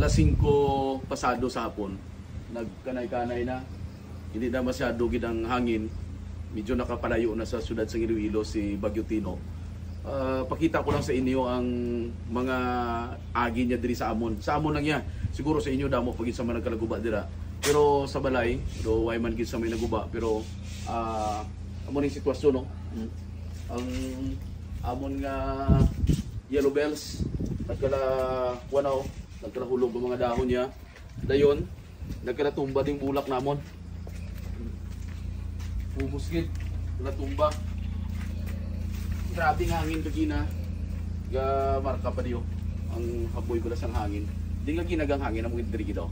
alas 5 pasado sa hapon, nagkanay-kanay na, hindi na masyado gid ang hangin, medyo nakapalayo na sa syudad sa Iloilo si Bagyo Tino. Pakita ko lang sa inyo ang mga agi niya diri sa amon. Sa amon lang niya. Siguro sa inyo damo pagit sa mga nagkalaguba dira. Pero sa balay, do way man gid sa may naguba, pero amo ni sitwasyon no. Ang amon nga yellow bells nagkalahulog ang mga dahon niya. Dayon, nagkalatumba ding bulak namon. Bumuskit, natumba. Grabe nga hangin kagina. Ga marka pa diyo ang haboy bala sang hangin. Di nga ginagang hangin ang mga diri daw.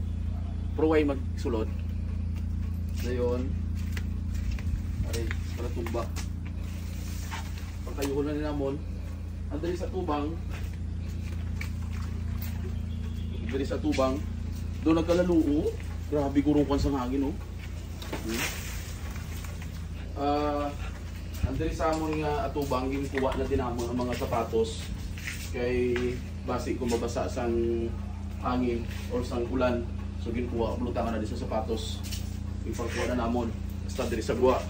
Pero way magsulod. Dayon. Ari, para tumba. Pagkayo na ni namon, andali sa tubang. Diri sa tubang, do nagkalaluo. Grabe gurungkan sang hangin oh. Andiri sa amon nga atubang ginkuha na dinamon ang mga sapatos kay basi kung mabasa sang hangin or sang ulan, so ginkuha bulutangan na di sa sapatos, ipagkuha na namon basta diri sa guwa.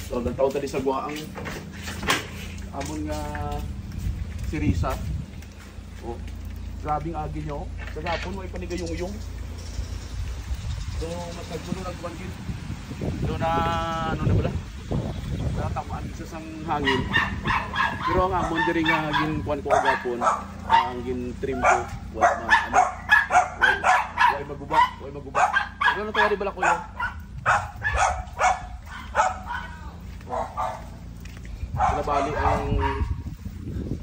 So nagtaw ta di sa guwa ang amon nga si Risa. Oh, grabing agi nyo sa gapon way panigayong-yung. So mas nagpuno nagkuan-gid do na ano na bala tamaan isa sang hangin, pero ang amon diri nga ginkuan ko agapon ang gin-trim ko wala na ano, way maguba ano to di bala ko yo. Wala bali ang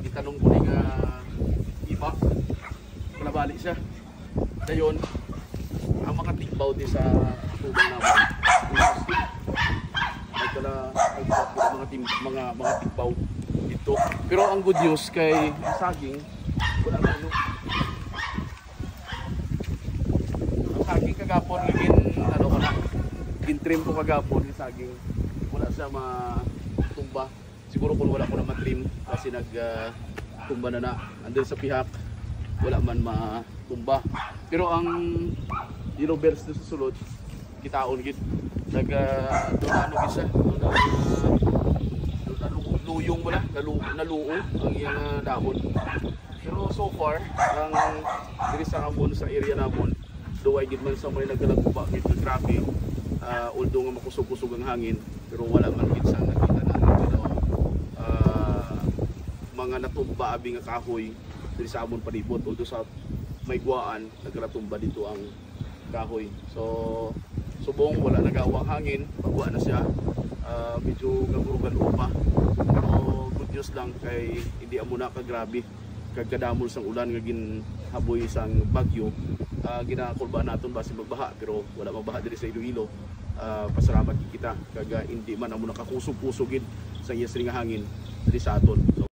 itanong ko ni nga iba, wala bali siya. Dayon ang mga tikbaw di sa tubig naman mga tikbaw dito. Pero ang good news kay saging wala na ano. Ang saging kagapon gin-trim ko kagapon yung saging. Wala siya matumba. Siguro kung wala ko na matrim kasi tumba na. Andun sa pihak wala man matumba. Pero ang yellow bells na susulod kitaon gid ano gisa luyong wala naluo ang iyang dahon. Pero so far ang diri sa amon sa area namon duway gid man sa may nagalaguba gid grabe, although nga makusog-kusog ang hangin pero wala man gid sa nakita natin mga natumba abi nga kahoy diri sa amon palibot, although sa may guwaan naglatumba dito ang kahoy. So subong wala nagawang hangin, pagwa na siya, medyo gagurugan pa. Pero good news lang kay hindi amo na kagrabe kagkadamol sang ulan nga ginhaboy sang bagyo. Ginakulba naton basi magbaha pero wala magbaha diri sa Iloilo. Pasalamat kita kaga hindi man amo nakakusog-kusogid sa iya nga hangin diri sa aton.